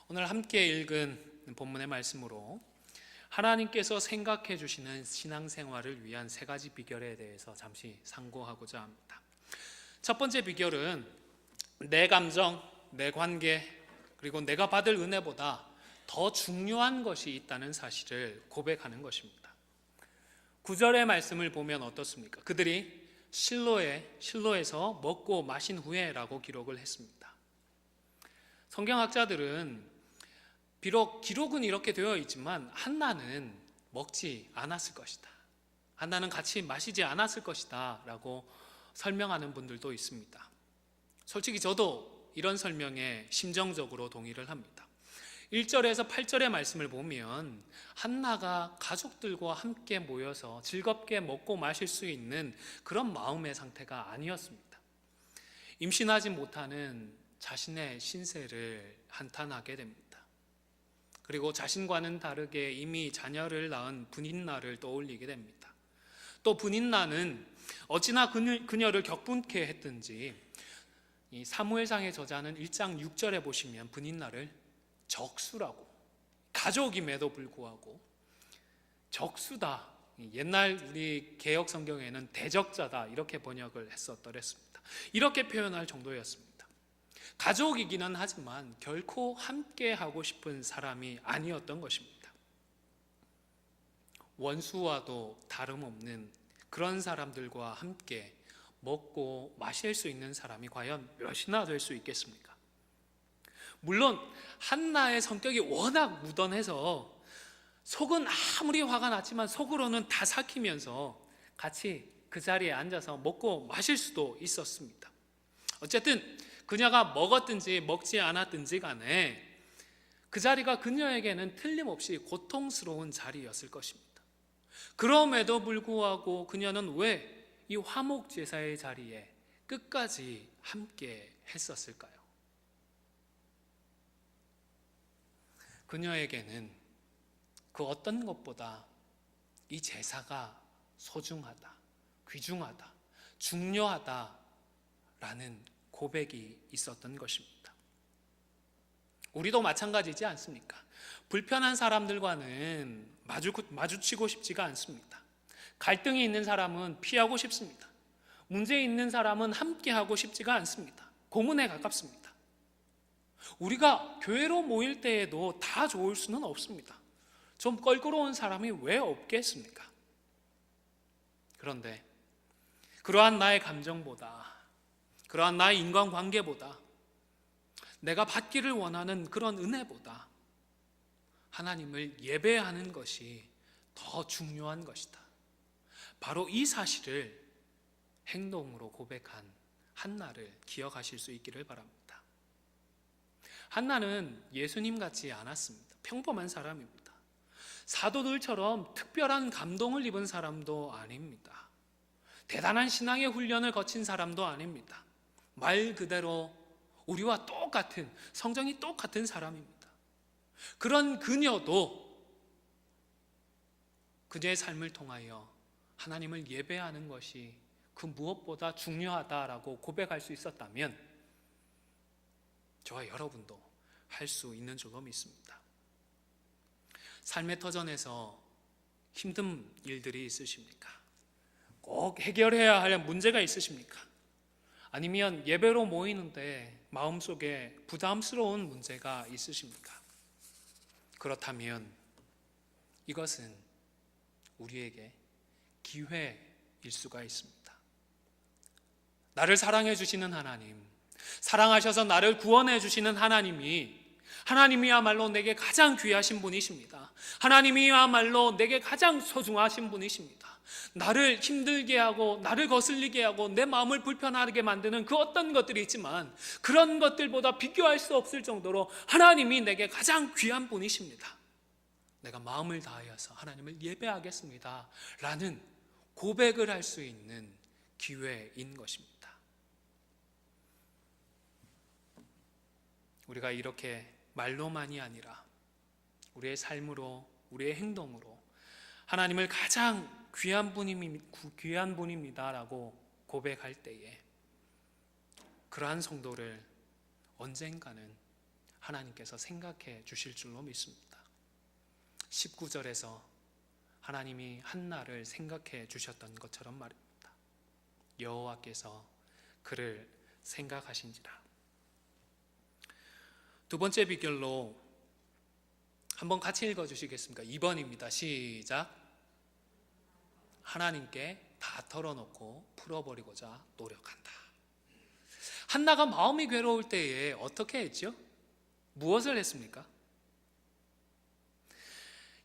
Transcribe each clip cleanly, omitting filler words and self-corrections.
오늘 함께 읽은 본문의 말씀으로 하나님께서 생각해 주시는 신앙생활을 위한 세 가지 비결에 대해서 잠시 상고하고자 합니다. 첫 번째 비결은 내 감정, 내 관계, 그리고 내가 받을 은혜보다 더 중요한 것이 있다는 사실을 고백하는 것입니다. 9절의 말씀을 보면 어떻습니까? 그들이 실로에서 먹고 마신 후에 라고 기록을 했습니다. 성경학자들은 비록 기록은 이렇게 되어 있지만 한나는 먹지 않았을 것이다, 한나는 같이 마시지 않았을 것이다 라고 설명하는 분들도 있습니다. 솔직히 저도 이런 설명에 심정적으로 동의를 합니다. 1절에서 8절의 말씀을 보면 한나가 가족들과 함께 모여서 즐겁게 먹고 마실 수 있는 그런 마음의 상태가 아니었습니다. 임신하지 못하는 자신의 신세를 한탄하게 됩니다. 그리고 자신과는 다르게 이미 자녀를 낳은 분인나를 떠올리게 됩니다. 또 분인나는 어찌나 그녀를 격분케 했든지 이 사무엘상의 저자는 1장 6절에 보시면 분인나를 적수라고, 가족임에도 불구하고 적수다, 옛날 우리 개역 성경에는 대적자다 이렇게 번역을 했었더랬습니다. 이렇게 표현할 정도였습니다. 가족이기는 하지만 결코 함께 하고 싶은 사람이 아니었던 것입니다. 원수와도 다름없는 그런 사람들과 함께 먹고 마실 수 있는 사람이 과연 몇이나 될 수 있겠습니까? 물론 한나의 성격이 워낙 무던해서 속은 아무리 화가 났지만 속으로는 다 삭히면서 같이 그 자리에 앉아서 먹고 마실 수도 있었습니다. 어쨌든 그녀가 먹었든지 먹지 않았든지 간에 그 자리가 그녀에게는 틀림없이 고통스러운 자리였을 것입니다. 그럼에도 불구하고 그녀는 왜 이 화목 제사의 자리에 끝까지 함께 했었을까요? 그녀에게는 그 어떤 것보다 이 제사가 소중하다, 귀중하다, 중요하다라는 고백이 있었던 것입니다. 우리도 마찬가지지 않습니까? 불편한 사람들과는 마주치고 싶지가 않습니다. 갈등이 있는 사람은 피하고 싶습니다. 문제 있는 사람은 함께하고 싶지가 않습니다. 고문에 가깝습니다. 우리가 교회로 모일 때에도 다 좋을 수는 없습니다. 좀 껄끄러운 사람이 왜 없겠습니까? 그런데 그러한 나의 감정보다, 그러한 나의 인간관계보다, 내가 받기를 원하는 그런 은혜보다 하나님을 예배하는 것이 더 중요한 것이다. 바로 이 사실을 행동으로 고백한 한나를 기억하실 수 있기를 바랍니다. 한나는 예수님 같지 않았습니다. 평범한 사람입니다. 사도들처럼 특별한 감동을 입은 사람도 아닙니다. 대단한 신앙의 훈련을 거친 사람도 아닙니다. 말 그대로 우리와 똑같은, 성정이 똑같은 사람입니다. 그런 그녀도 그녀의 삶을 통하여 하나님을 예배하는 것이 그 무엇보다 중요하다라고 고백할 수 있었다면 저와 여러분도 할 수 있는 줄로 믿습니다. 삶의 터전에서 힘든 일들이 있으십니까? 꼭 해결해야 할 문제가 있으십니까? 아니면 예배로 모이는데 마음속에 부담스러운 문제가 있으십니까? 그렇다면 이것은 우리에게 기회일 수가 있습니다. 나를 사랑해 주시는 하나님, 사랑하셔서 나를 구원해 주시는 하나님이야말로 내게 가장 귀하신 분이십니다. 하나님이야말로 내게 가장 소중하신 분이십니다. 나를 힘들게 하고 나를 거슬리게 하고 내 마음을 불편하게 만드는 그 어떤 것들이 있지만 그런 것들보다 비교할 수 없을 정도로 하나님이 내게 가장 귀한 분이십니다. 내가 마음을 다하여서 하나님을 예배하겠습니다 라는 고백을 할 수 있는 기회인 것입니다. 우리가 이렇게 말로만이 아니라 우리의 삶으로, 우리의 행동으로 하나님을 가장 귀한 분입니다 라고 고백할 때에 그러한 성도를 언젠가는 하나님께서 생각해 주실 줄로 믿습니다. 19절에서 하나님이 한나를 생각해 주셨던 것처럼 말입니다. 여호와께서 그를 생각하신지라. 두 번째 비결로 한번 같이 읽어주시겠습니까? 2번입니다. 시작. 하나님께 다 털어놓고 풀어버리고자 노력한다. 한나가 마음이 괴로울 때에 어떻게 했죠? 무엇을 했습니까?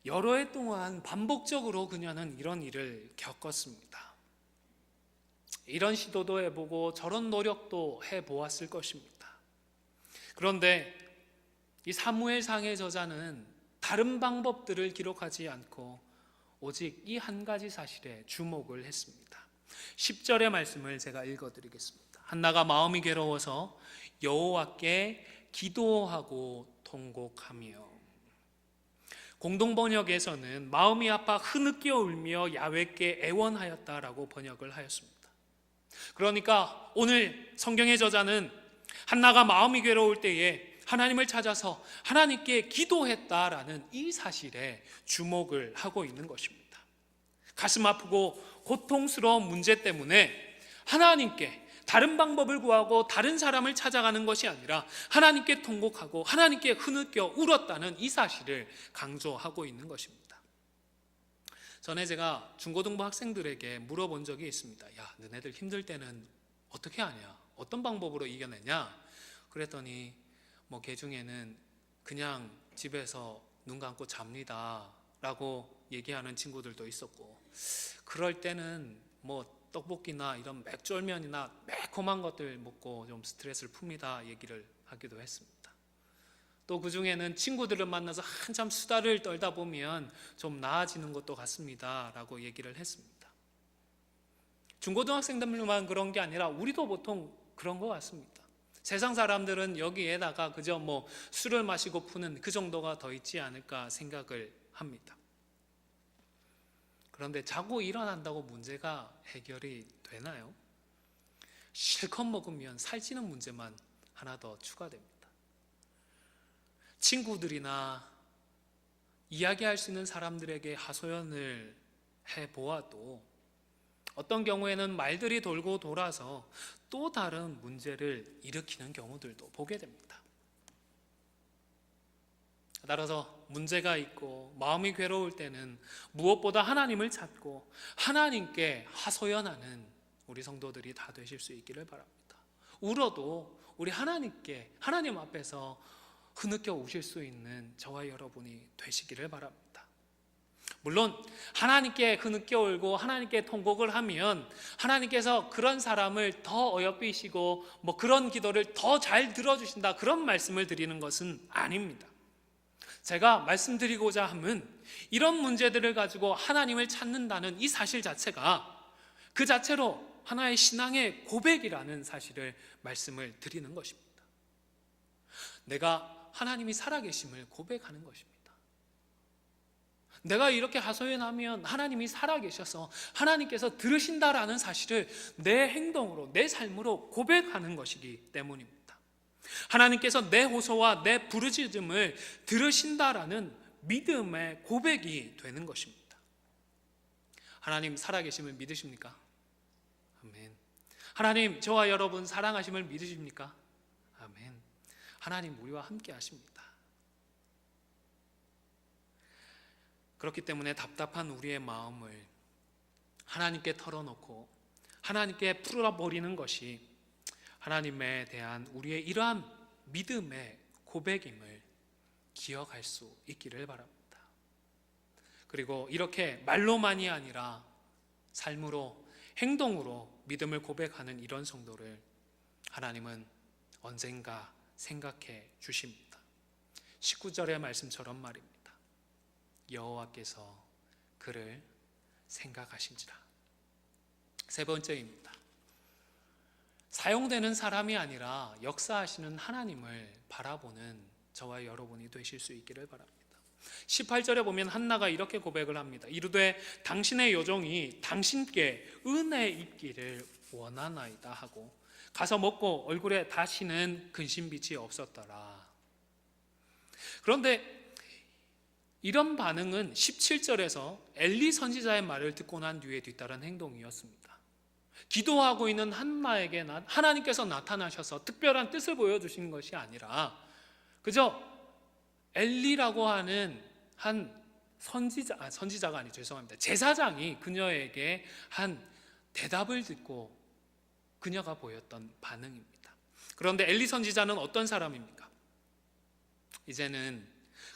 여러 해 동안 반복적으로 그녀는 이런 일을 겪었습니다. 이런 시도도 해보고 저런 노력도 해보았을 것입니다. 그런데 이 사무엘상의 저자는 다른 방법들을 기록하지 않고 오직 이 한 가지 사실에 주목을 했습니다. 10절의 말씀을 제가 읽어드리겠습니다. 한나가 마음이 괴로워서 여호와께 기도하고 통곡하며. 공동번역에서는 마음이 아파 흐느껴 울며 야훼께 애원하였다라고 번역을 하였습니다. 그러니까 오늘 성경의 저자는 한나가 마음이 괴로울 때에 하나님을 찾아서 하나님께 기도했다라는 이 사실에 주목을 하고 있는 것입니다. 가슴 아프고 고통스러운 문제 때문에 하나님께 다른 방법을 구하고 다른 사람을 찾아가는 것이 아니라 하나님께 통곡하고 하나님께 흐느껴 울었다는 이 사실을 강조하고 있는 것입니다. 전에 제가 중고등부 학생들에게 물어본 적이 있습니다. 야, 너네들 힘들 때는 어떻게 하냐? 어떤 방법으로 이겨내냐? 그랬더니 걔 중에는 그냥 집에서 눈 감고 잡니다 라고 얘기하는 친구들도 있었고, 그럴 때는 떡볶이나 이런 맥쫄면이나 매콤한 것들 먹고 좀 스트레스를 풉니다 얘기를 하기도 했습니다. 또 그 중에는 친구들을 만나서 한참 수다를 떨다 보면 좀 나아지는 것도 같습니다 라고 얘기를 했습니다. 중고등학생들만 그런 게 아니라 우리도 보통 그런 것 같습니다. 세상 사람들은 여기에다가 그저 술을 마시고 푸는 그 정도가 더 있지 않을까 생각을 합니다. 그런데 자고 일어난다고 문제가 해결이 되나요? 실컷 먹으면 살찌는 문제만 하나 더 추가됩니다. 친구들이나 이야기할 수 있는 사람들에게 하소연을 해보아도 어떤 경우에는 말들이 돌고 돌아서 또 다른 문제를 일으키는 경우들도 보게 됩니다. 따라서 문제가 있고 마음이 괴로울 때는 무엇보다 하나님을 찾고 하나님께 하소연하는 우리 성도들이 다 되실 수 있기를 바랍니다. 울어도 우리 하나님 앞에서 흐느껴 우실 수 있는 저와 여러분이 되시기를 바랍니다. 물론 하나님께 흐느껴 울고 하나님께 통곡을 하면 하나님께서 그런 사람을 더 어여삐시고 그런 기도를 더 잘 들어주신다, 그런 말씀을 드리는 것은 아닙니다. 제가 말씀드리고자 함은 이런 문제들을 가지고 하나님을 찾는다는 이 사실 자체가 그 자체로 하나의 신앙의 고백이라는 사실을 말씀을 드리는 것입니다. 내가 하나님이 살아계심을 고백하는 것입니다. 내가 이렇게 하소연하면 하나님이 살아계셔서 하나님께서 들으신다라는 사실을 내 행동으로, 내 삶으로 고백하는 것이기 때문입니다. 하나님께서 내 호소와 내 부르짖음을 들으신다라는 믿음의 고백이 되는 것입니다. 하나님 살아계심을 믿으십니까? 아멘. 하나님 저와 여러분 사랑하심을 믿으십니까? 아멘. 하나님 우리와 함께 하십니다. 그렇기 때문에 답답한 우리의 마음을 하나님께 털어놓고 하나님께 풀어버리는 것이 하나님에 대한 우리의 이러한 믿음의 고백임을 기억할 수 있기를 바랍니다. 그리고 이렇게 말로만이 아니라 삶으로, 행동으로 믿음을 고백하는 이런 성도를 하나님은 언젠가 생각해 주십니다. 19절의 말씀처럼 말입니다. 여호와께서 그를 생각하신지라. 세 번째입니다. 사용되는 사람이 아니라 역사하시는 하나님을 바라보는 저와 여러분이 되실 수 있기를 바랍니다. 18절에 보면 한나가 이렇게 고백을 합니다. 이르되 당신의 요종이 당신께 은혜 입기를 원하나이다 하고 가서 먹고 얼굴에 다시는 근심빛이 없었더라. 그런데 이런 반응은 17절에서 엘리 선지자의 말을 듣고 난 뒤에 뒤따른 행동이었습니다. 기도하고 있는 한나에게 하나님께서 나타나셔서 특별한 뜻을 보여주신 것이 아니라 그저 엘리라고 하는 한 선지자가 아니죠, 죄송합니다. 제사장이 그녀에게 한 대답을 듣고 그녀가 보였던 반응입니다. 그런데 엘리 선지자는 어떤 사람입니까? 이제는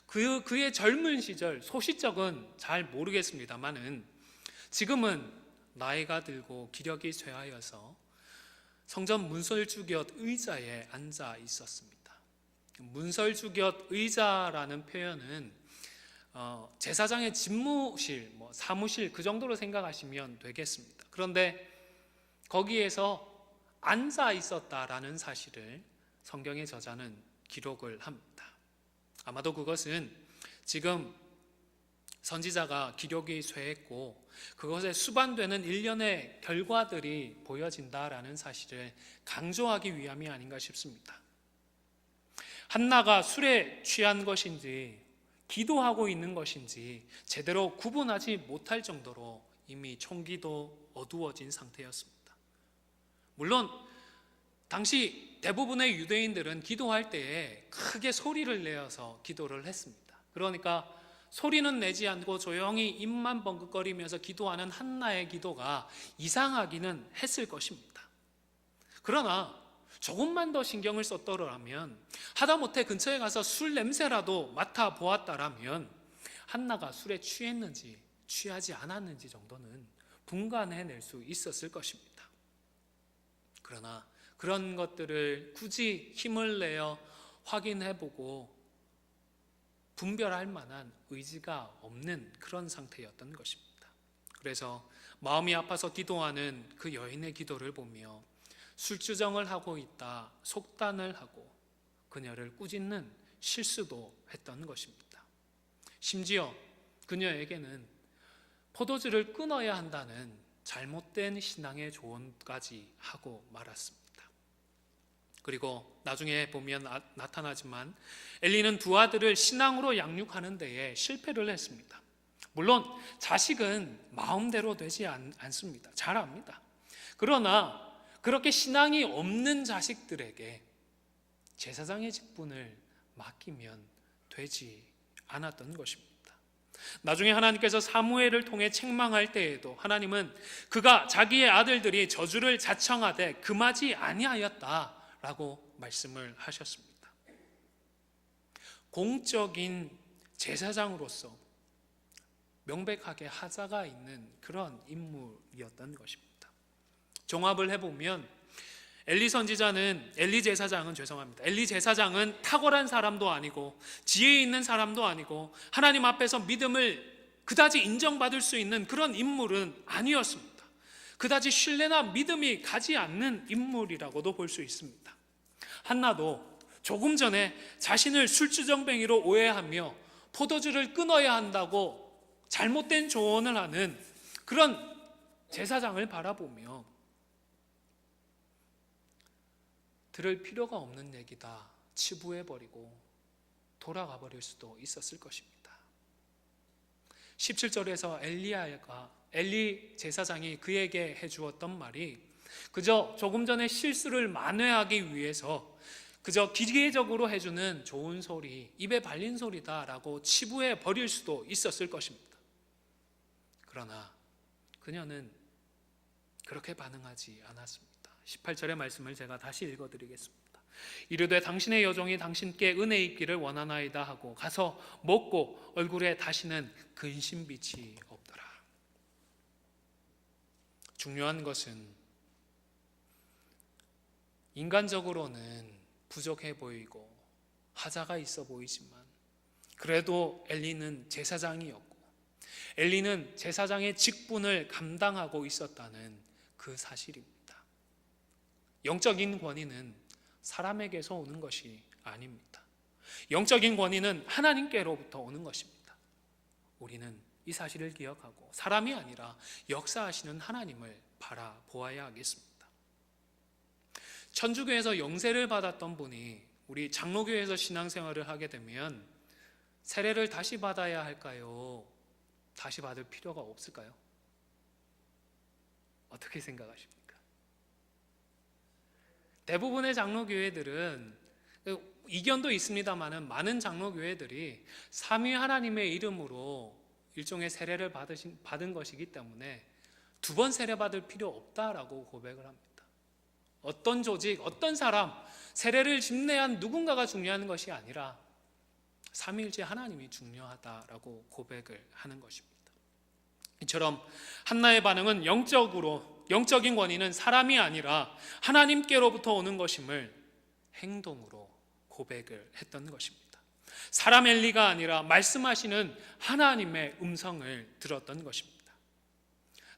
그의 젊은 시절, 소시적은 잘 모르겠습니다만은 지금은 나이가 들고 기력이 쇠하여서 성전 문설주곁 의자에 앉아 있었습니다. 문설주곁 의자라는 표현은 제사장의 집무실, 사무실 그 정도로 생각하시면 되겠습니다. 그런데 거기에서 앉아 있었다라는 사실을 성경의 저자는 기록을 합니다. 아마도 그것은 지금 선지자가 기력이 쇠했고 그것에 수반되는 일련의 결과들이 보여진다라는 사실을 강조하기 위함이 아닌가 싶습니다. 한나가 술에 취한 것인지 기도하고 있는 것인지 제대로 구분하지 못할 정도로 이미 총기도 어두워진 상태였습니다. 물론 당시 대부분의 유대인들은 기도할 때에 크게 소리를 내어서 기도를 했습니다. 그러니까 소리는 내지 않고 조용히 입만 벙긋거리면서 기도하는 한나의 기도가 이상하기는 했을 것입니다. 그러나 조금만 더 신경을 썼더라면, 하다못해 근처에 가서 술 냄새라도 맡아보았다라면 한나가 술에 취했는지 취하지 않았는지 정도는 분간해낼 수 있었을 것입니다. 그러나 그런 것들을 굳이 힘을 내어 확인해보고 분별할 만한 의지가 없는 그런 상태였던 것입니다. 그래서 마음이 아파서 기도하는 그 여인의 기도를 보며 술주정을 하고 있다 속단을 하고 그녀를 꾸짖는 실수도 했던 것입니다. 심지어 그녀에게는 포도주를 끊어야 한다는 잘못된 신앙의 조언까지 하고 말았습니다. 그리고 나중에 보면 나타나지만 엘리는 두 아들을 신앙으로 양육하는 데에 실패를 했습니다. 물론 자식은 마음대로 되지 않습니다. 잘 압니다. 그러나 그렇게 신앙이 없는 자식들에게 제사장의 직분을 맡기면 되지 않았던 것입니다. 나중에 하나님께서 사무엘을 통해 책망할 때에도 하나님은 그가 자기의 아들들이 저주를 자청하되 금하지 아니하였다라고 말씀을 하셨습니다. 공적인 제사장으로서 명백하게 하자가 있는 그런 인물이었던 것입니다. 종합을 해보면 엘리 제사장은 탁월한 사람도 아니고 지혜 있는 사람도 아니고 하나님 앞에서 믿음을 그다지 인정받을 수 있는 그런 인물은 아니었습니다. 그다지 신뢰나 믿음이 가지 않는 인물이라고도 볼 수 있습니다. 한나도 조금 전에 자신을 술주정뱅이로 오해하며 포도주를 끊어야 한다고 잘못된 조언을 하는 그런 제사장을 바라보며 들을 필요가 없는 얘기다 치부해버리고 돌아가 버릴 수도 있었을 것입니다. 17절에서 엘리 제사장이 그에게 해주었던 말이 그저 조금 전에 실수를 만회하기 위해서 그저 기계적으로 해주는 좋은 소리, 입에 발린 소리다라고 치부해 버릴 수도 있었을 것입니다. 그러나 그녀는 그렇게 반응하지 않았습니다. 18절의 말씀을 제가 다시 읽어드리겠습니다. 이르되 당신의 여종이 당신께 은혜 있기를 원하나이다 하고 가서 먹고 얼굴에 다시는 근심빛이 없더라. 중요한 것은 인간적으로는 부족해 보이고 하자가 있어 보이지만 그래도 엘리는 제사장이었고 엘리는 제사장의 직분을 감당하고 있었다는 그 사실입니다. 영적인 권위는 사람에게서 오는 것이 아닙니다. 영적인 권위는 하나님께로부터 오는 것입니다. 우리는 이 사실을 기억하고 사람이 아니라 역사하시는 하나님을 바라보아야 하겠습니다. 천주교에서 영세를 받았던 분이 우리 장로교에서 신앙생활을 하게 되면 세례를 다시 받아야 할까요? 다시 받을 필요가 없을까요? 어떻게 생각하십니까? 대부분의 장로교회들은 이견도 있습니다만은 많은 장로교회들이 삼위 하나님의 이름으로 일종의 세례를 받은 것이기 때문에 두 번 세례받을 필요 없다라고 고백을 합니다. 어떤 조직, 어떤 사람, 세례를 집례한 누군가가 중요한 것이 아니라 삼위일체 하나님이 중요하다라고 고백을 하는 것입니다. 이처럼 한나의 반응은 영적인 권위는 사람이 아니라 하나님께로부터 오는 것임을 행동으로 고백을 했던 것입니다. 사람 엘리가 아니라 말씀하시는 하나님의 음성을 들었던 것입니다.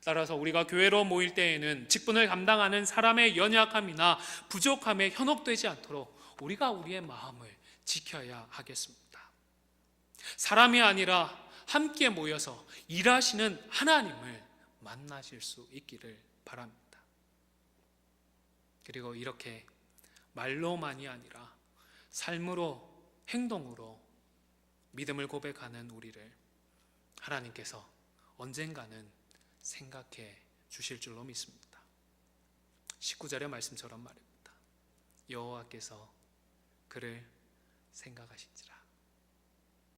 따라서 우리가 교회로 모일 때에는 직분을 감당하는 사람의 연약함이나 부족함에 현혹되지 않도록 우리가 우리의 마음을 지켜야 하겠습니다. 사람이 아니라 함께 모여서 일하시는 하나님을 만나실 수 있기를 바랍니다. 그리고 이렇게 말로만이 아니라 삶으로, 행동으로 믿음을 고백하는 우리를 하나님께서 언젠가는 생각해 주실 줄로 믿습니다. 19절의 말씀처럼 말입니다. 여호와께서 그를 생각하신지라.